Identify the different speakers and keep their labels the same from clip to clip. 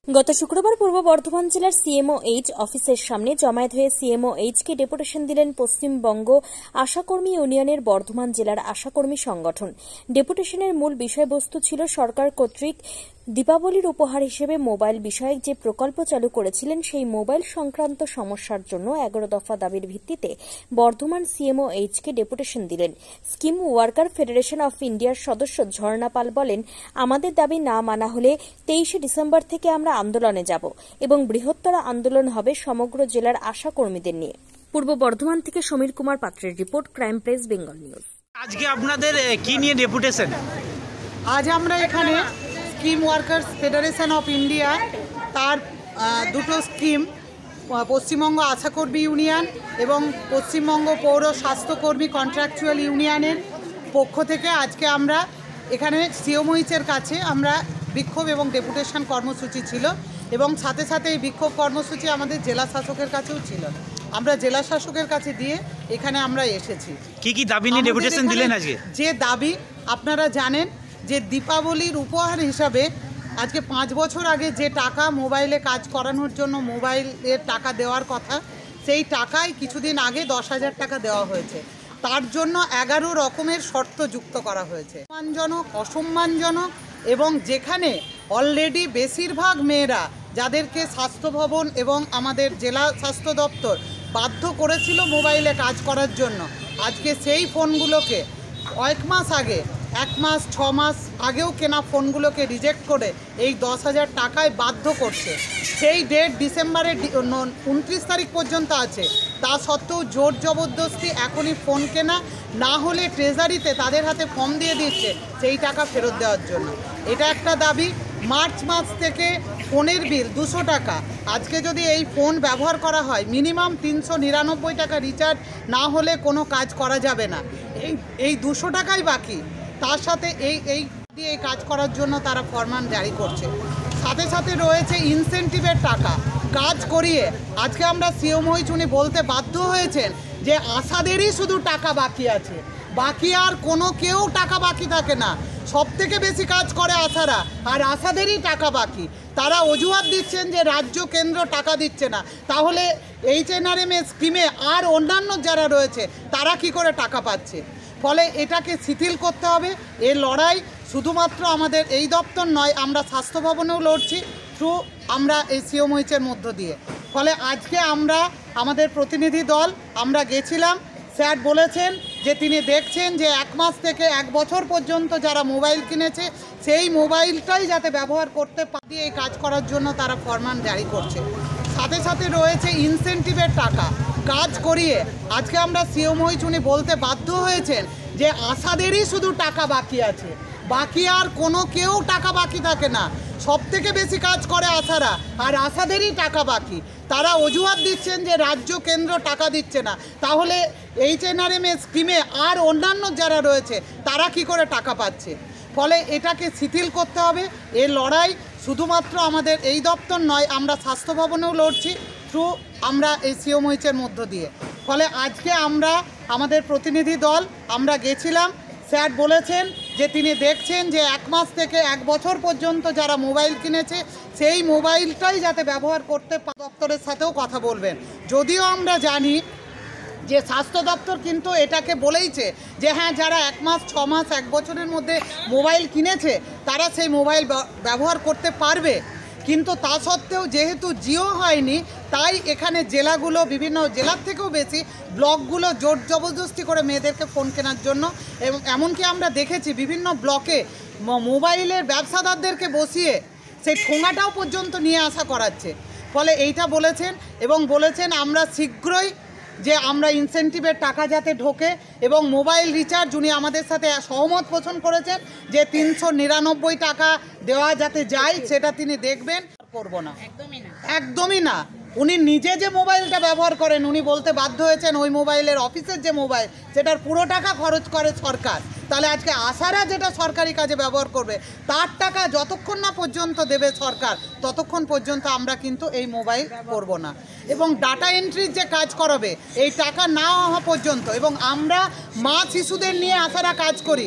Speaker 1: গত শুক্রবার পূর্ব বর্ধমান জেলার সিএমওএইচ অফিসের সামনে জমায়েত হয়ে সিএমওএইচকে ডেপুটেশন দিলেন পশ্চিমবঙ্গ আশাকর্মী ইউনিয়নের বর্ধমান জেলার আশাকর্মী সংগঠন। ডেপুটেশনের মূল বিষয়বস্তু ছিল সরকার কর্তৃক দীপাবলির উপহার হিসেবে মোবাইল বিষয়ক যে প্রকল্প চালু করেছিলেন সেই মোবাইল সংক্রান্ত সমস্যার জন্য 11 দফা দাবির ভিত্তিতে বর্ধমান সিএমওএইচকে ডেপুটেশন দিলেন। স্কিম ওয়ার্কার ফেডারেশন অফ ইন্ডিয়ার সদস্য ঝর্ণা পাল বলেন, আমাদের দাবি না মানা হলে 23 ডিসেম্বর থেকে আমরা আন্দোলনে যাব এবং বৃহত্তর আন্দোলন হবে সমগ্র জেলার আশা কর্মীদের নিয়ে। পূর্ব বর্ধমান থেকে সমীর কুমার পাত্রের report, crime press Bengal news.
Speaker 2: আজকে আপনাদের কি নিয়ে ডেপুটেশন?
Speaker 3: আজ আমরা এখানে scheme workers federation of India তার দুটো স্কিম, পশ্চিমবঙ্গ আশাকর্মী ইউনিয়ন এবং পশ্চিমবঙ্গ পৌর স্বাস্থ্যকর্মী কন্ট্রাকচুয়াল ইউনিয়নের পক্ষ থেকে আজকে আমরা এখানে সিএমওএইচের কাছে আমরা বিক্ষোভ এবং ডেপুটেশন কর্মসূচি ছিল এবং সাথে সাথে এই বিক্ষোভ কর্মসূচি আমাদের জেলা শাসকের কাছেও ছিল। আমরা জেলা শাসকের কাছে দিয়ে এখানে আমরা এসেছি।
Speaker 2: কি দাবি নিয়ে ডেপুটেশন দিলেন আজকে?
Speaker 3: যে দাবি আপনারা জানেন যে দীপাবলির উপহার হিসাবে আজকে 5 বছর আগে যে টাকা মোবাইলে কাজ করানোর জন্য মোবাইলের টাকা দেওয়ার কথা, সেই টাকায় কিছুদিন আগে 10,000 টাকা দেওয়া হয়েছে। তার জন্য 11 রকমের শর্ত যুক্ত করা হয়েছে, সম্মানজনক, অসম্মানজনক, এবং যেখানে অলরেডি বেশিরভাগ মেয়েরা যাদেরকে স্বাস্থ্য ভবন এবং আমাদের জেলা স্বাস্থ্য দপ্তর বাধ্য করেছিল মোবাইলে কাজ করার জন্য, আজকে সেই ফোনগুলোকে কয়েক মাস আগে, 1 মাস 6 মাস আগেও কেনা ফোনগুলোকে রিজেক্ট করে এই 10,000 টাকায় বাধ্য করছে। সেই ডেট ডিসেম্বরের 29 তারিখ পর্যন্ত আছে, তা সত্ত্বেও জোর জবরদস্তি এখনই ফোন কেনা, না হলে ট্রেজারিতে তাদের হাতে ফর্ম দিয়ে দিচ্ছে সেই টাকা ফেরত দেওয়ার জন্য। এটা একটা দাবি। মার্চ মাস থেকে ফোনের বিল 200 টাকা। আজকে যদি এই ফোন ব্যবহার করা হয় মিনিমাম 399 টাকা রিচার্জ না হলে কোনো কাজ করা যাবে না। এই 200 টাকাই বাকি। তার সাথে এই কাজ করার জন্য তারা ফরমান জারি করছে। সাথে সাথে রয়েছে ইনসেন্টিভের টাকা কাজ করিয়ে। আজকে আমরা সিএমওএইচ উনি বলতে বাধ্য হয়েছেন যে আশাদেরই শুধু টাকা বাকি আছে, বাকি আর কোনো কেউ টাকা বাকি থাকে না। সব থেকে বেশি কাজ করে আশারা, আর আশাদেরই টাকা বাকি। তারা অজুহাত দিচ্ছেন যে রাজ্য কেন্দ্র টাকা দিচ্ছে না, তাহলে এইচএনআরএমএস স্কিমে আর অন্যান্য যারা রয়েছে তারা কি করে টাকা পাচ্ছে? ফলে এটাকে শিথিল করতে হবে। এর লড়াই শুধুমাত্র আমাদের এই দপ্তর নয়, আমরা স্বাস্থ্য ভবনেও লড়ছি থ্রু আমরা এই সিএমওএইচের মধ্য দিয়ে। ফলে আজকে আমরা আমাদের প্রতিনিধি দল আমরা গেছিলাম। স্যার বলেছেন যে তিনি দেখছেন যে 1 মাস থেকে 1 বছর পর্যন্ত যারা মোবাইল কিনেছে সেই মোবাইলটাই যাতে ব্যবহার করতে পারে, এই কাজ করার জন্য তারা ফরমান জারি করছে। সাথে সাথে রয়েছে ইনসেন্টিভের টাকা কাজ করিয়ে। আজকে আমরা সিএমওএইচ উনি বলতে বাধ্য হয়েছেন যে আশাদেরই শুধু টাকা বাকি আছে, বাকি আর কোনো কেউ টাকা বাকি থাকে না। সব থেকে বেশি কাজ করে আশারা, আর আশাদেরই টাকা বাকি। তারা অজুহাত দিচ্ছেন যে রাজ্য কেন্দ্র টাকা দিচ্ছে না, তাহলে এইচএনআরএমএস স্কিমে আর অন্যান্য যারা রয়েছে তারা কি করে টাকা পাচ্ছে? ফলে এটাকে শিথিল করতে হবে। এর লড়াই শুধুমাত্র আমাদের এই দপ্তর নয়, আমরা স্বাস্থ্য ভবনেও লড়ছি থ্রু আমরা এই সিএমওএইচের মধ্য দিয়ে। ফলে আজকে আমরা আমাদের প্রতিনিধি দল আমরা গেছিলাম। স্যার বলেছেন যে তিনি দেখছেন যে 1 মাস থেকে 1 বছর পর্যন্ত যারা মোবাইল কিনেছে সেই মোবাইলটাই যাতে ব্যবহার করতে পারে। দপ্তরের সাথেও কথা বলবেন। যদিও আমরা জানি যে স্বাস্থ্য দপ্তর কিন্তু এটাকে বলেইছে যে হ্যাঁ, যারা 1 মাস 6 মাস 1 বছরের মধ্যে মোবাইল কিনেছে তারা সেই মোবাইল ব্যবহার করতে পারবে। কিন্তু তা সত্ত্বেও যেহেতু জিও হয়নি, তাই এখানে জেলাগুলো, বিভিন্ন জেলার থেকেও বেশি ব্লকগুলো জোর জবরদস্তি করে মেয়েদেরকে ফোন কেনার জন্য, এবং এমনকি আমরা দেখেছি বিভিন্ন ব্লকে মোবাইলের ব্যবসাদারদেরকে বসিয়ে সেই ঠোঙাটাও পর্যন্ত নিয়ে আসা করাচ্ছে। ফলে এইটা বলেছেন এবং বলেছেন আমরা শীঘ্রই যে আমরা ইনসেন্টিভের টাকা যাতে ঢোকে এবং মোবাইল রিচার্জ উনি আমাদের সাথে সহমত পোষণ করেছেন যে 399 টাকা দেওয়া যাতে যায়, সেটা তিনি দেখবেন। করব না, একদমই না। উনি নিজে যে মোবাইলটা ব্যবহার করেন উনি বলতে বাধ্য হয়েছেন ওই মোবাইলের অফিসের যে মোবাইল সেটার পুরো টাকা খরচ করে সরকার। তাহলে আজকে আশারা যেটা সরকারি কাজে ব্যবহার করবে তার টাকা যতক্ষণ না পর্যন্ত দেবে সরকার, ততক্ষণ পর্যন্ত আমরা কিন্তু এই মোবাইল করব না। এবং ডাটা এন্ট্রির যে কাজ করাবে এই টাকা না হওয়া পর্যন্ত, এবং আমরা মা শিশুদের নিয়ে আশারা কাজ করি,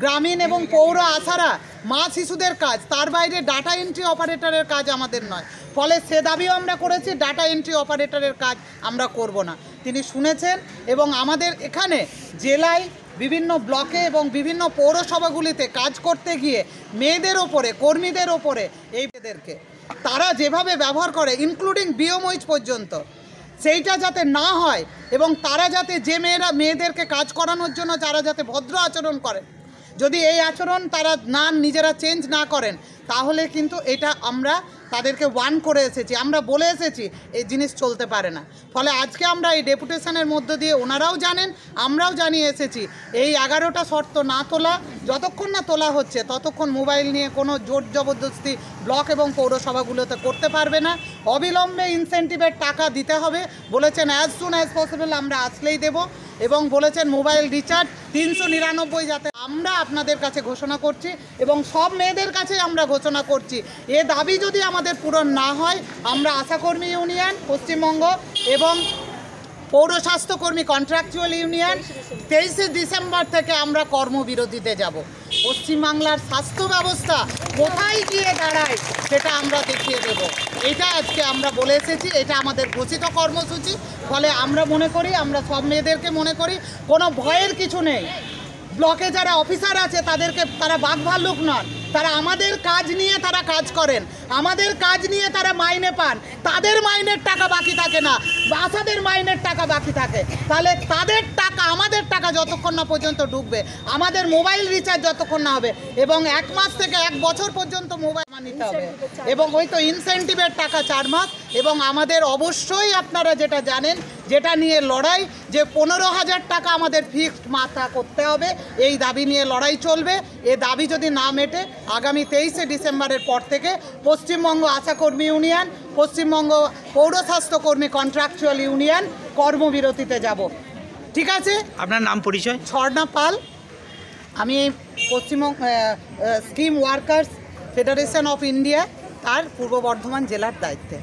Speaker 3: গ্রামীণ এবং পৌর আশারা মা শিশুদের কাজ, তার বাইরে ডাটা এন্ট্রি অপারেটরের কাজ আমাদের নয়। ফলে সে দাবিও আমরা করেছি, ডাটা এন্ট্রি অপারেটরের কাজ আমরা করব না। তিনি শুনেছেন এবং আমাদের এখানে জেলায় বিভিন্ন ব্লকে এবং বিভিন্ন পৌরসভাগুলিতে কাজ করতে গিয়ে মেয়েদের ওপরে, কর্মীদের ওপরে এই মেয়েদেরকে তারা যেভাবে ব্যবহার করে, ইনক্লুডিং বিওমইচ পর্যন্ত, সেইটা যাতে না হয় এবং তারা যাতে, যে মেয়েদেরকে কাজ করানোর জন্য তারা যাতে ভদ্র আচরণ করে, যদি এই আচরণ তারা নিজেরা চেঞ্জ না করেন, তাহলে কিন্তু এটা আমরা তাদেরকে ওয়ার্ন করে এসেছি, আমরা বলে এসেছি এই জিনিস চলতে পারে না। ফলে আজকে আমরা এই ডেপুটেশনের মধ্য দিয়ে, ওনারাও জানেন, আমরাও জানিয়ে এসেছি, এই 11টা শর্ত না তোলা, যতক্ষণ না তোলা হচ্ছে ততক্ষণ মোবাইল নিয়ে কোনো জোর জবরদস্তি ব্লক এবং পৌরসভাগুলোতে করতে পারবে না। অবিলম্বে ইনসেন্টিভের টাকা দিতে হবে বলেছেন, অ্যাজ সুন অ্যাজ পসিবল আমরা আসলেই দেব, এবং বলেছেন মোবাইল রিচার্জ 399 যাতে আমরা আপনাদের কাছে ঘোষণা করছি এবং সব মেয়েদের কাছে আমরা ঘোষণা করছি। এ দাবি যদি আমাদের পূরণ না হয়, আমরা আশাকর্মী ইউনিয়ন পশ্চিমবঙ্গ এবং পৌর স্বাস্থ্যকর্মী কন্ট্রাকচুয়াল ইউনিয়ন 23শে ডিসেম্বর থেকে আমরা কর্মবিরতিতে যাব। পশ্চিমবাংলার স্বাস্থ্য ব্যবস্থা কোথায় গিয়ে দাঁড়ায় সেটা আমরা দেখিয়ে দেব। এটা আজকে আমরা বলে এসেছি, এটা আমাদের ঘোষিত কর্মসূচি। ফলে আমরা মনে করি, আমরা সব মেয়েদেরকে মনে করি কোনো ভয়ের কিছু নেই। ব্লকে যারা অফিসার আছে তারা বাঘ ভাল্লুক নন, তারা আমাদের কাজ নিয়ে তারা কাজ করেন, আমাদের কাজ নিয়ে তারা মাইনে পান, তাদের মাইনের টাকা বাকি থাকে না, বাসাদের মাইনের টাকা বাকি থাকে। তাহলে তাদের টাকা, আমাদের টাকা যতক্ষণ না পর্যন্ত ঢুকবে, আমাদের মোবাইল রিচার্জ যতক্ষণ না হবে, এবং 1 মাস থেকে 1 বছর পর্যন্ত মোবাইল নিতে হবে, এবং ওই তো ইনসেন্টিভের টাকা 4 মাস। এবং আমাদের অবশ্যই আপনারা যেটা জানেন, যেটা নিয়ে লড়াই, যে 15,000 টাকা আমাদের ফিক্সড মাথা করতে হবে, এই দাবি নিয়ে লড়াই চলবে। এ দাবি যদি না মেটে, আগামী 23শে ডিসেম্বরের পর থেকে পশ্চিমবঙ্গ আশাকর্মী ইউনিয়ন, পশ্চিমবঙ্গ পৌর স্বাস্থ্যকর্মী কন্ট্রাকচুয়াল ইউনিয়ন কর্মবিরতিতে যাব। ঠিক আছে?
Speaker 2: আপনার নাম পরিচয়?
Speaker 3: ঝর্ণা পাল, আমি Paschimbanga scheme workers federation of India তার পূর্ব বর্ধমান জেলার দায়িত্বে।